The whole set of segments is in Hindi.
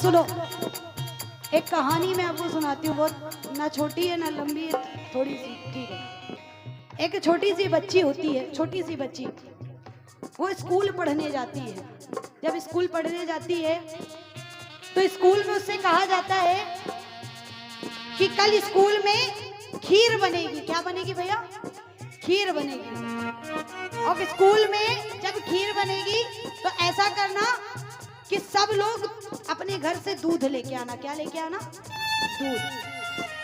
सुनो, एक कहानी मैं आपको सुनाती हूँ, बहुत ना छोटी है ना लंबी है, थोड़ी सी, ठीक है। एक छोटी सी बच्ची होती है, छोटी सी बच्ची, वो स्कूल पढ़ने जाती है। जब स्कूल पढ़ने जाती है तो स्कूल में उससे कहा जाता है कि कल स्कूल में खीर बनेगी। क्या बनेगी भैया? खीर बनेगी। और स्कूल में जब खीर बनेगी तो ऐसा करना कि सब लोग अपने घर से दूध लेके आना। क्या लेके आना? दूध।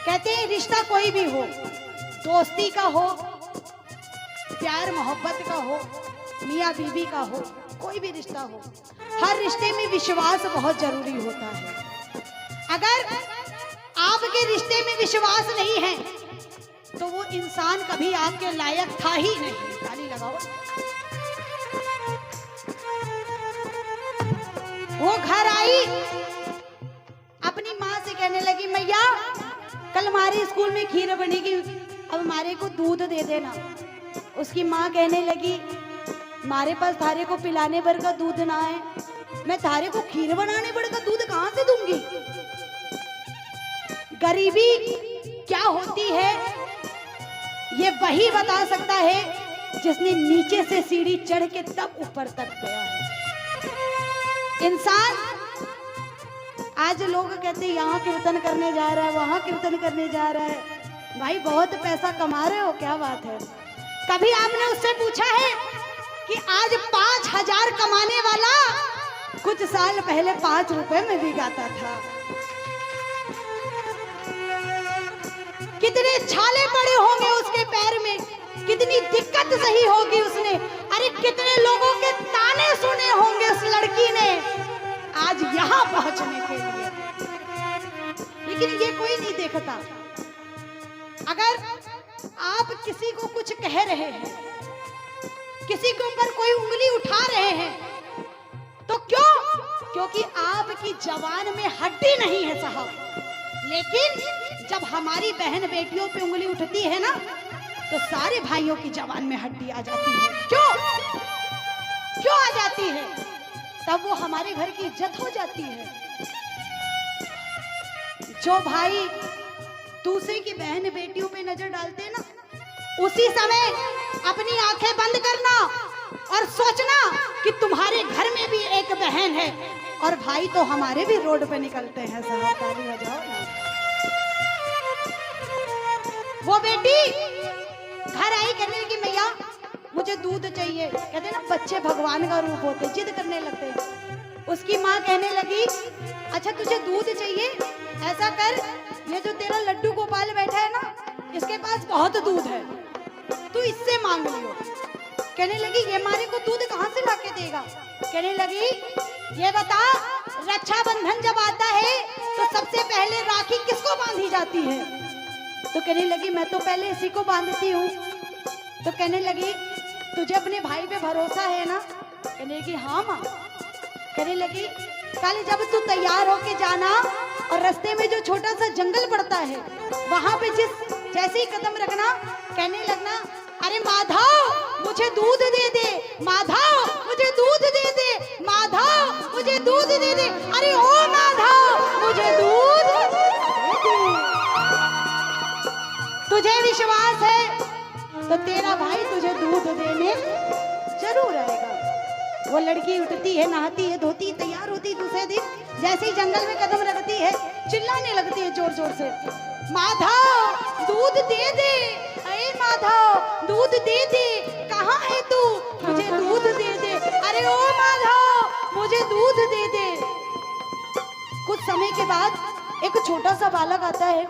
कहते हैं रिश्ता कोई भी हो, दोस्ती का हो, प्यार मोहब्बत का हो, मियाँ बीवी का हो, कोई भी रिश्ता हो, हर रिश्ते में विश्वास बहुत जरूरी होता है। अगर आपके रिश्ते में विश्वास नहीं है तो वो इंसान कभी आपके लायक था ही नहीं। ताली लगाओ। वो घर आई, अपनी माँ से कहने लगी, मैया कल हमारे स्कूल में खीर बनेगी, अब हमारे को दूध दे देना। उसकी माँ कहने लगी, हमारे पास थारे को पिलाने भर का दूध ना है, मैं थारे को खीर बनाने भर का दूध कहाँ से दूंगी। गरीबी क्या होती है ये वही बता सकता है जिसने नीचे से सीढ़ी चढ़ के तब ऊपर तक गया है। इंसान, आज लोग कहते हैं यहाँ कीर्तन करने जा रहा है, वहां कीर्तन करने जा रहा है। भाई बहुत पैसा कमा रहे हो, क्या बात है? कभी आपने उससे पूछा है कि आज 5,000 कमाने वाला कुछ साल पहले 5 रुपए में भी गाता था? कितने छाले पड़े होंगे उसके पैर में, कितनी दिक्कत सही होगी उसने, अरे कितने लोगों के ताने सुने होंगे उस लड़की ने आज यहाँ पहुंचने के लिए। लेकिन ये कोई नहीं देखता। अगर आप किसी को कुछ कह रहे हैं, किसी के ऊपर कोई उंगली उठा रहे हैं, तो क्यों? क्योंकि आपकी जबान में हड्डी नहीं है साहब। लेकिन जब हमारी बहन बेटियों पे उंगली उठती है ना, तो सारे भाइयों की जबान में हड्डी आ जाती है। क्यों? क्यों आ जाती है? तब वो हमारे घर की इज्जत हो जाती है। जो भाई दूसरे की बहन बेटियों पे नजर डालते हैं ना, उसी समय अपनी आंखें बंद करना और सोचना कि तुम्हारे घर में भी एक बहन है। और भाई तो हमारे भी रोड पे निकलते हैं साहब। ताली बजाओ ना। वो बेटी घर आई, कहने लगी, मैया मुझे दूध चाहिए। कहते ना बच्चे भगवान का रूप होते, जिद करने लगते हैं। उसकी माँ कहने लगी, अच्छा तुझे दूध चाहिए, ऐसा कर, ये जो तेरा लड्डू गोपाल बैठा है ना, इसके पास बहुत दूध है, तू इससे मांग लियो। कहने लगी, ये हमारे को दूध कहाँ से लाके देगा? कहने लगी, ये बता, रक्षाबंधन जब आता है तो सबसे पहले राखी किसको बांधी जाती है? तो कहने लगी, मैं तो पहले इसी को बांधती हूँ। तो कहने लगी, तुझे अपने भाई पे भरोसा है ना? कहने लगी, हाँ माँ। कहने लगी, कल जब तू तैयार होके जाना और रास्ते में जो छोटा सा जंगल पड़ता है, वहां पे जैसे ही कदम रखना, कहने लगना, अरे माधव मुझे दूध दे दे, माधव मुझे दूध दे दे, माधव मुझे दूध दे दे, अरे ओ माधव मुझे दूध दे दे। तुझे विश्वास है तो तेरा भाई तुझे दूध देने जरूर आएगा। वो लड़की उठती है, नहाती है, धोती, तैयार होती, दूसरे दिन जैसे ही जंगल में कदम रखती है, चिल्लाने लगती है जोर जोर से, माधव दूध दे दे, अरे माधव दूध दे दे, कहाँ है तू, मुझे दूध दे दे, अरे ओ माधव मुझे दूध दे दे। कुछ समय के बाद एक छोटा सा बालक आता है,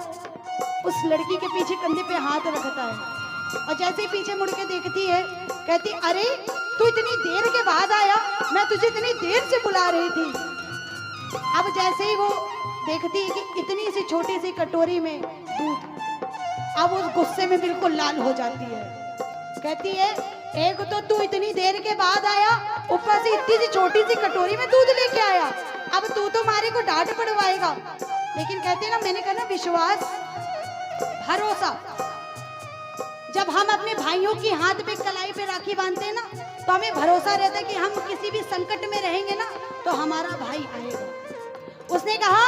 उस लड़की के पीछे कंधे पे हाथ रखता है और जैसे ही पीछे मुड़ के देखती है, कहती, अरे तू इतनी देर के बाद आया, मैं तुझे इतनी देर से बुला रही थी। अब जैसे ही वो देखती है कि इतनी सी छोटी सी कटोरी में दूध, अब उस गुस्से में बिल्कुल लाल हो जाती है। कहती है, एक तो तू इतनी देर के बाद आया, ऊपर से इतनी सी छोटी सी कटोरी में दूध लेके आया, अब तू तो हमारे को डांट पड़वाएगा। लेकिन कहती है ना, मैंने कहा ना, विश्वास, भरोसा। जब हम अपने भाइयों की हाथ पे, कलाई पे राखी बांधते हैं ना, तो हमें भरोसा रहता है कि हम किसी भी संकट में रहेंगे ना तो हमारा भाई आएगा। उसने कहा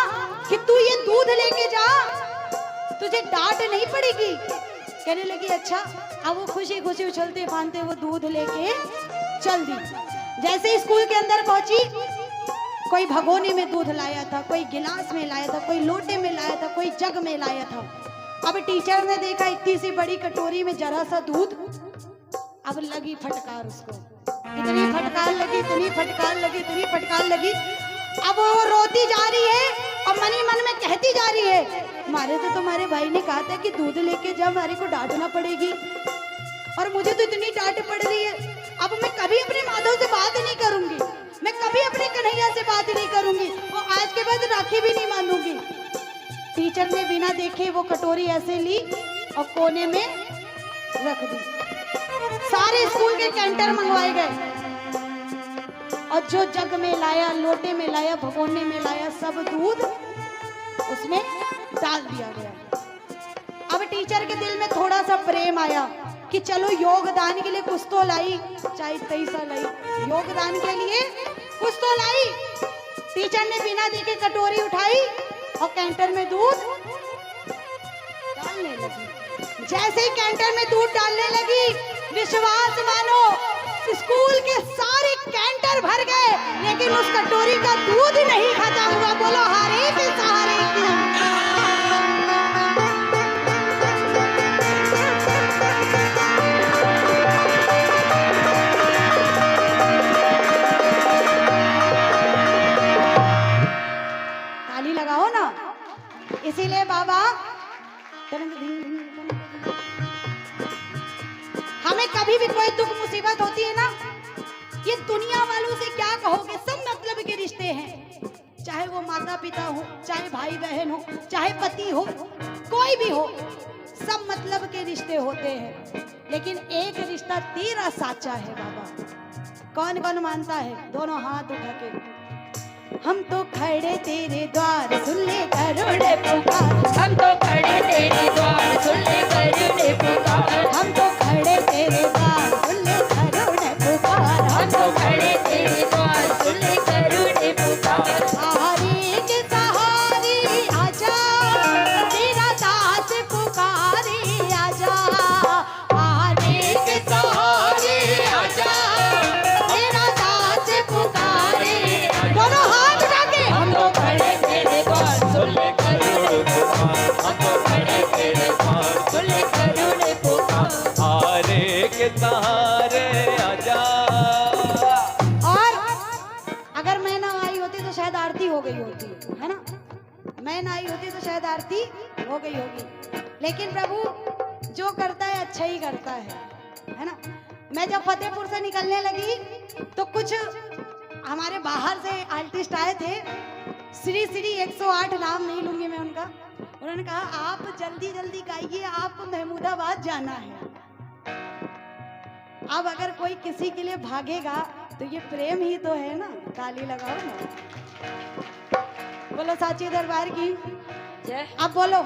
कि तू ये दूध लेके जा, तुझे डांट नहीं पड़ेगी। कहने लगी अच्छा। अब वो खुशी खुशी उछलते फांदते वो दूध लेके चल दी। जैसे ही स्कूल के अंदर पहुंची, कोई भगोने में दूध लाया था, कोई गिलास में लाया था, कोई लोटे में लाया था, कोई जग में लाया था। अब टीचर ने देखा इतनी सी बड़ी कटोरी में जरा सा दूध। अब लगी फटकार उसको, इतनी फटकार लगी, इतनी फटकार लगी, इतनी फटकार लगी। अब वो रोती जा रही है और मन ही मन में कहती जा रही है, मारे तो तुम्हारे भाई ने कहा था कि दूध लेके जा, हमारे को डांटना पड़ेगी और मुझे तो इतनी डांट पड़ रही है। अब मैं कभी अपने माधव से बात नहीं करूंगी, मैं कभी अपने कन्हैया से बात नहीं करूंगी और आज के बाद राखी भी नहीं बांधूंगी। टीचर ने बिना देखे वो कटोरी ऐसे ली और कोने में रख दी। सारे स्कूल के कैंटर मंगवाए गए और जो जग में लाया, लोटे में लाया, भगोने में लाया, सब दूध उसमें डाल दिया गया। अब टीचर के दिल में थोड़ा सा प्रेम आया कि चलो योगदान के लिए कुछ तो लाई, चाहे पैसा लाई, योगदान के लिए कुछ तो लाई। टीचर ने बिना देखे कटोरी उठाई और कैंटर में दूध डालने लगी। जैसे ही कैंटर में दूध डालने लगी, विश्वास मानो स्कूल के सारे कैंटर भर गए, लेकिन उस कटोरी का दूध नहीं खत्म हुआ। बोलो हरे के सहारे की। ताली लगाओ ना। इसीलिए बाबा हमें कभी भी कोई दुख मुसीबत होती है ना, ये दुनिया वालों से क्या कहोगे, सब मतलब के रिश्ते हैं। चाहे वो माता पिता हो, चाहे भाई बहन हो, चाहे पति हो, कोई भी हो, सब मतलब के रिश्ते होते हैं। लेकिन एक रिश्ता तेरा साचा है बाबा। कौन कौन मानता है? दोनों हाथ उठा के। हम तो खड़े तेरे द्वार, सुन ले करुणे पुकार। हम तो खड़े तेरे द्वार, सुन ले करुणे पुकार। हम तो खड़े तेरे द्वार, सुन ले करुणे पुकार। हम तो खड़े तेरे द्वार, सुन ले करुणे पुकार। सहारे के सहारे आजा, तेरा दास पुकारे आजा। सहारे के सहारे आजा, तेरा दास पुकारे। दोनों हाथ उठा के। हम तो खड़े तेरे द्वार, सुन ले करुणे पुकार। हम तो खड़े तेरे द्वार, सुन ले करुणे पुकार। सहारे के सहारे आजा। और अगर मैं ना आई होती तो शायद आरती हो गई होती, है ना? मैं ना आई होती तो शायद आरती हो गई होगी। लेकिन प्रभु जो करता है अच्छा ही करता है ना? मैं जब फतेहपुर से निकलने लगी तो कुछ हमारे बाहर से आर्टिस्ट आए थे। श्री श्री 108 नाम नहीं लूंगी मैं उनका। उन्होंने कहा आप जल्दी जल्दी गाइए, आपको महमूदाबाद जाना है। अब अगर कोई किसी के लिए भागेगा तो ये प्रेम ही तो है ना। ताली लगाओ ना। बोलो साची दरबार की। जय। अब बोलो।